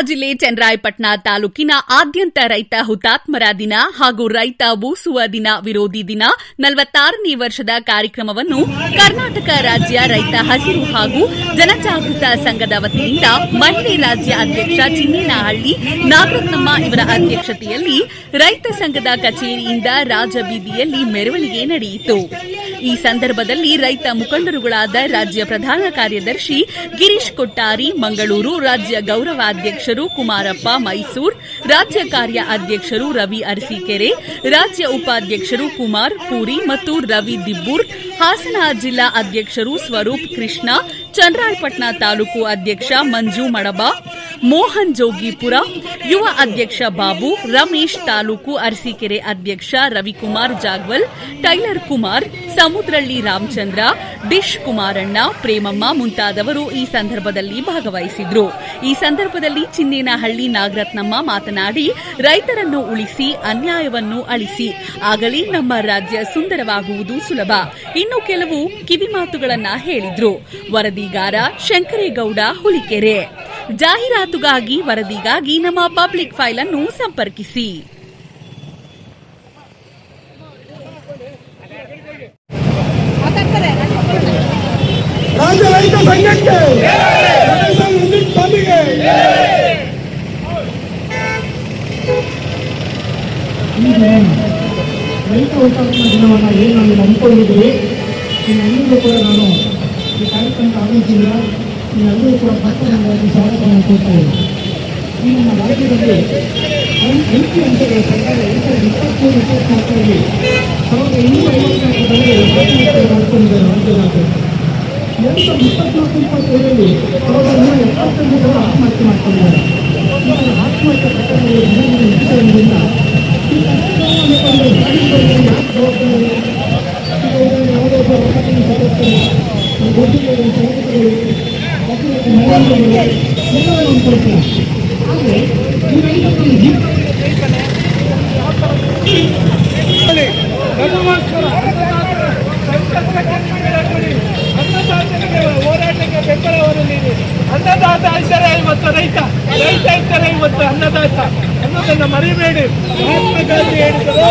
ಜಿಲ್ಲೆ ಚನ್ನರಾಯಪಟ್ಟಣ ತಾಲೂಕಿನ ಆದ್ಯಂತ ರೈತ ಹುತಾತ್ಮರ ದಿನ ಹಾಗೂ ರೈತ ಬೂಸುವ ದಿನ ವಿರೋಧಿ ದಿನ 46ನೇ ವರ್ಷದ ಕಾರ್ಯಕ್ರಮವನ್ನು ಕರ್ನಾಟಕ ರಾಜ್ಯ ರೈತ ಹಸಿರು ಹಾಗೂ ಜನಜಾಗೃತ ಸಂಘದ ವತಿಯಿಂದ ಮಹಿಳೆ ರಾಜ್ಯ ಅಧ್ಯಕ್ಷ ಚಿನ್ನೇನಹಳ್ಳಿ ನಾಗರತ್ನಮ್ಮ ಇವರ ಅಧ್ಯಕ್ಷತೆಯಲ್ಲಿ ರೈತ ಸಂಘದ ಕಚೇರಿಯಿಂದ ರಾಜಬೀದಿಯಲ್ಲಿ ಮೆರವಣಿಗೆ ನಡೆಯಿತು. ಈ ಸಂದರ್ಭದಲ್ಲಿ ರೈತ ಮುಖಂಡರುಗಳಾದ ರಾಜ್ಯ ಪ್ರಧಾನ ಕಾರ್ಯದರ್ಶಿ ಗಿರೀಶ್ ಕೊಟ್ಟಾರಿ ಮಂಗಳೂರು, ರಾಜ್ಯ ಗೌರವಾಧ್ಯಕ್ಷರು ಕುಮಾರಪ್ಪ ಮೈಸೂರು, ರಾಜ್ಯ ಕಾರ್ಯ ಅಧ್ಯಕ್ಷರು ರವಿ ಅರಸೀಕೆರೆ, ರಾಜ್ಯ ಉಪಾಧ್ಯಕ್ಷರು ಕುಮಾರ್ ಪೂರಿ ಮತ್ತು ರವಿ ದಿಬ್ಬೂರ್, ಹಾಸನ ಜಿಲ್ಲಾ ಅಧ್ಯಕ್ಷರು ಸ್ವರೂಪ್ ಕೃಷ್ಣ, ಚನ್ನರಾಯಪಟ್ಟಣ ತಾಲೂಕು ಅಧ್ಯಕ್ಷ ಮಂಜು ಮಡಬ, ಮೋಹನ್ ಜೋಗಿಪುರ, ಯುವ ಅಧ್ಯಕ್ಷ ಬಾಬು, ರಮೇಶ್ ತಾಲೂಕು ಅರಸೀಕೆರೆ ಅಧ್ಯಕ್ಷ ರವಿಕುಮಾರ್ ಜಾಗ್ವಲ್, ಟೈಲರ್ ಕುಮಾರ್, ಸಮುದ್ರಳ್ಳಿ ರಾಮಚಂದ್ರ, ಡಿಶ್ ಕುಮಾರಣ್ಣ, ಪ್ರೇಮಮ್ಮ ಮುಂತಾದವರು ಈ ಸಂದರ್ಭದಲ್ಲಿ ಭಾಗವಹಿಸಿದ್ರು. ಈ ಸಂದರ್ಭದಲ್ಲಿ ಚಿನ್ನೇನಹಳ್ಳಿ ನಾಗರತ್ನಮ್ಮ ಮಾತನಾಡಿ, ರೈತರನ್ನು ಉಳಿಸಿ, ಅನ್ಯಾಯವನ್ನು ಅಳಿಸಿ, ಆಗಲೇ ನಮ್ಮ ರಾಜ್ಯ ಸುಂದರವಾಗುವುದು ಸುಲಭ. ಇನ್ನು ಕೆಲವು ಕಿವಿಮಾತುಗಳನ್ನ ಹೇಳಿದ್ರು. ವರದಿಗಾರ ಶಂಕರೇಗೌಡ ಹುಲಿಕೆರೆ. ಜಾಹೀರಾತುಗಾಗಿ ವರದಿಗಾಗಿ ನಮ್ಮ ಪಬ್ಲಿಕ್ ಫೈಲ್ ಅನ್ನು ಸಂಪರ್ಕಿಸಿ. ರಾಜ್ಯ ರೈತ ಸಂಘಕ್ಕೆ ಸ್ವಾಮಿಗೆ ಈ ದಿನ ರೈತ ಹುತಾತ್ಮ ದಿನವನ್ನು ಏನು ನಾವು ನಂಬಿಕೊಂಡಿದ್ದೀವಿ, ಇನ್ನೆಲ್ಲರೂ ಕೂಡ ನಾನು ಈ ಕಾರ್ಯಕ್ರಮಕ್ಕೆ ಆಗಮಿಸಿಲ್ಲ. ಇನ್ನೆಲ್ಲರೂ ಕೂಡ ಪತ್ರವಾಗಿ ಸ್ವಾಗತವನ್ನು ಕೊಡ್ತಾ ಇದ್ದೀನಿ. ಈ ನಮ್ಮ ರಾಜ್ಯದಲ್ಲಿ 8 ಅಂಶಗಳ ಪ್ರಕಾರ 2023-24ರಲ್ಲಿ 1254 ಆತ್ಮಹತ್ಯೆ ಮಾಡಿಕೊಂಡಿದ್ದಾರೆ ರಾಜ್ಯದಾದ್ಯಂತ. 2024-25ರಲ್ಲಿ 1178 ಜನ ಆತ್ಮಹತ್ಯೆ ಮಾಡಿಕೊಂಡಿದ್ದಾರೆ. ಈ ಆತ್ಮಹತ್ಯೆ ಪ್ರಕರಣಗಳು ದಿನದಿಂದ ಹೆಚ್ಚುತ್ತಿರುವುದರಿಂದ ಈ ಪ್ರಕರಣವನ್ನು ಜವಾಬ್ದಾರಿ ಯಾವುದೇ ಒಬ್ಬ ರಕ್ಷಣೆ ಸದಸ್ಯರು ಗೊತ್ತಿರುವ ಸದಸ್ಯರು ಎಲ್ಲವನ್ನು ಕೊಡ್ತಾರೆ. ಆದರೆ ಈ ರೈತರಲ್ಲಿ ಹೋರಾಟಕ್ಕೆ ಬೆಂಬಲವನ್ನು ನೀಡಿ ಅನ್ನದಾತ ಇದ್ದರೆ ಇವತ್ತು ರೈತ, ರೈತ ಇದ್ದರೆ ಇವತ್ತು ಅನ್ನದಾತ ಅನ್ನೋದನ್ನು ಮರಿಬೇಡಿ. ಮಹಾತ್ಮ ಗಾಂಧಿ ಹೇಳಿದರು,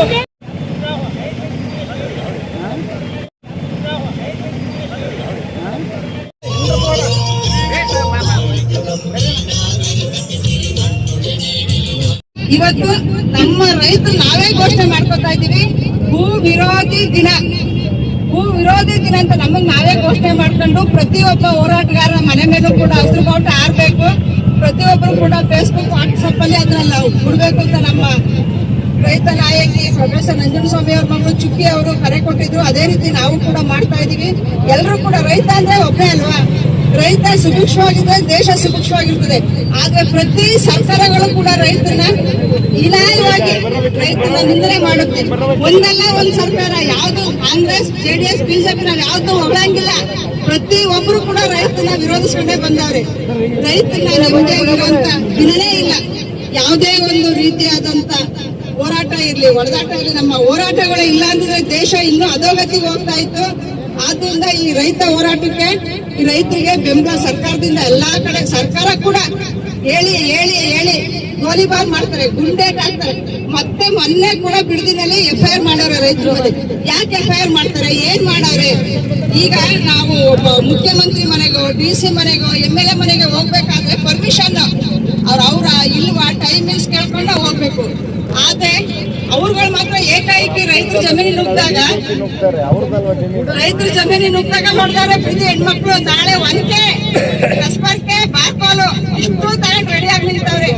ಇವತ್ತು ನಮ್ಮ ರೈತರು ನಾವೇ ಘೋಷಣೆ ಮಾಡ್ಕೊತಾ ಇದ್ದೀವಿ, ಭೂ ವಿರೋಧಿ ದಿನ. ಭೂ ವಿರೋಧಿ ದಿನ ಅಂತ ನಮಗ್ ನಾವೇ ಘೋಷಣೆ ಮಾಡ್ಕೊಂಡು ಪ್ರತಿಯೊಬ್ಬ ಹೋರಾಟಗಾರರ ಮನೆ ಮೇಲೂ ಕೂಡ ಹಸಿರು ಬಾವುಟ ಹಾರಬೇಕು. ಪ್ರತಿಯೊಬ್ಬರು ಕೂಡ ಫೇಸ್ಬುಕ್, ವಾಟ್ಸಪ್ ಅಲ್ಲಿ ಅದನ್ನ ನಾವು ಬಿಡ್ಬೇಕು ಅಂತ ನಮ್ಮ ರೈತ ನಾಯಕಿ ಪ್ರೊಫೆಸರ್ ನಂಜನಸ್ವಾಮಿ ಅವ್ರ ಮಗಳು ಚುಕ್ಕಿ ಅವರು ಕರೆ ಕೊಟ್ಟಿದ್ರು. ಅದೇ ರೀತಿ ನಾವು ಕೂಡ ಮಾಡ್ತಾ ಇದೀವಿ. ಎಲ್ಲರೂ ಕೂಡ ರೈತ ಅಂದ್ರೆ ಒಬ್ಬನೇ ಅಲ್ವಾ, ರೈತ ಸುಭಿಕ್ಷವಾಗಿದ್ರೆ ದೇಶ ಸುಭಿಕ್ಷವಾಗಿರ್ತದೆ. ಆದ್ರೆ ಪ್ರತಿ ಸರ್ಕಾರಗಳು ಕೂಡ ರೈತನ ಹೀನಾಯವಾಗಿ ರೈತನ ನಿಂದನೆ ಮಾಡುತ್ತೆ. ಒಂದಲ್ಲ ಒಂದ್ ಸರ್ಕಾರ, ಯಾವ್ದು ಕಾಂಗ್ರೆಸ್, ಜೆಡಿಎಸ್, ಬಿಜೆಪಿ ನಾವು ಯಾವ್ದು ಹೊಗಳಂಗಿಲ್ಲ. ಪ್ರತಿ ಒಬ್ರು ಕೂಡ ರೈತನ ವಿರೋಧಿಸ್ಕೊಂಡೇ ಬಂದವ್ರೆ. ರೈತನ ನಮಗೆ ಇರುವಂತ ದಿನನೇ ಇಲ್ಲ. ಯಾವುದೇ ಒಂದು ರೀತಿಯಾದಂತ ಹೋರಾಟ ಇರ್ಲಿ, ಹೊಡೆದಾಟ ಇರ್ಲಿ, ನಮ್ಮ ಹೋರಾಟಗಳೇ ಇಲ್ಲ ಅಂದ್ರೆ ದೇಶ ಇನ್ನೂ ಅಧೋಗತಿಗೆ ಹೋಗ್ತಾ ಇತ್ತು. ಆದ್ರಿಂದ ಈ ರೈತ ಹೋರಾಟಕ್ಕೆ, ಈ ರೈತರಿಗೆ ಬೆಂಬಲ ಸರ್ಕಾರದಿಂದ ಎಲ್ಲಾ ಕಡೆ, ಸರ್ಕಾರ ಕೂಡ ಹೇಳಿ ಹೇಳಿ ಹೇಳಿ ಗೋಲಿಬಾರ್ ಮಾಡ್ತಾರೆ, ಗುಂಡೇಟ್ ಹಾಕ್ತಾರೆ. ಮತ್ತೆ ಮೊನ್ನೆ ಕೂಡ ಬಿಡದಿನಲ್ಲಿ FIR ಮಾಡವ್ರೆ ರೈತರು. ಯಾಕೆ FIR ಮಾಡ್ತಾರೆ, ಏನ್ ಮಾಡವ್ರೆ? ಈಗ ನಾವು ಒಬ್ಬ ಮುಖ್ಯಮಂತ್ರಿ ಮನೆಗೋ, DC ಮನೆಗೋ, MLA ಮನೆಗೆ ಹೋಗ್ಬೇಕಾದ್ರೆ ಪರ್ಮಿಷನ್ ಅವ್ರ ಇಲ್ವಾ ಟೈಮಿಂಗ್ಸ್ ಕೇಳ್ಕೊಂಡು ಹೋಗ್ಬೇಕು. ಆದ್ರೆ ಅವ್ರುಗಳು ಮಾತ್ರ ಏಕಾಏಕಿ ರೈತರ ಜಮೀನಿಗೆ ನುಗ್ಗಿದಾಗ ನೋಡ್ತಾರೆ ಪ್ರತಿ ಹೆಣ್ಮಕ್ಳು ನಾಳೆ ಒನಕೆ, ಕಸ್ಬರ್ಕೆ, ಬಾರ್ಪಾಲು ಇಷ್ಟು ತಗೊಂಡು ರೆಡಿ ಆಗಿ ನಿಂತವ್ರೆ.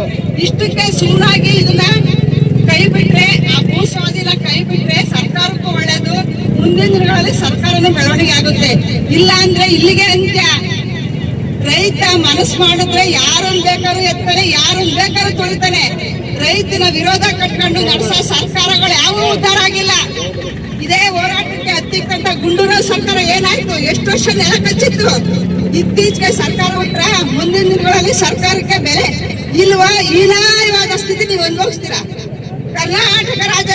ಇಷ್ಟಕ್ಕೆ ಸುಮ್ಮನಾಗಿ ಇದನ್ನ ಕೈ ಬಿಟ್ರೆ, ಆ ಭೂ ಸ್ವಾಧೀನ ಕೈ ಬಿಟ್ರೆ ಸರ್ಕಾರಕ್ಕೂ ಒಳ್ಳೇದು. ಮುಂದಿನ ದಿನಗಳಲ್ಲಿ ಸರ್ಕಾರನೂ ಬೆಳವಣಿಗೆ ಆಗುತ್ತೆ. ಇಲ್ಲ ಅಂದ್ರೆ ಇಲ್ಲಿಗೆ ಅಂತ್ಯ. ರೈತ ಮನಸ್ಸು ಮಾಡಿದ್ರೆ ಯಾರನ್ನ ಬೇಕಾದ್ರೂ ಎತ್ತಾನೆ, ಯಾರನ್ನ ಬೇಕಾದ್ರೂ ತುಳಿತಾನೆ. ರೈತನ ವಿರೋಧ ಕಟ್ಕೊಂಡು ನಡೆಸೋ ಸರ್ಕಾರಗಳು ಯಾವ ಉದ್ಧಾರ ಆಗಿಲ್ಲ. ಇದೇ ಹೋರಾಟಕ್ಕೆ ಹತ್ತಿಕ್ಕಂತ ಗುಂಡೂರಾವ್ ಸರ್ಕಾರ ಏನಾಯ್ತು, ಎಷ್ಟು ವರ್ಷ ನೆಲ ಕಚ್ಚಿತ್ತು. ಇತ್ತೀಚೆಗೆ ಸರ್ಕಾರ ಬಿಟ್ರೆ ಮುಂದಿನ ದಿನಗಳಲ್ಲಿ ಸರ್ಕಾರಕ್ಕೆ ಬೆಲೆ ಇಲ್ವಾ, ಹೀನಾಯವಾದ ಸ್ಥಿತಿ ನೀವು ಅನುಭವಿಸ್ತೀರಾ. ಕರ್ನಾಟಕ ರಾಜ್ಯ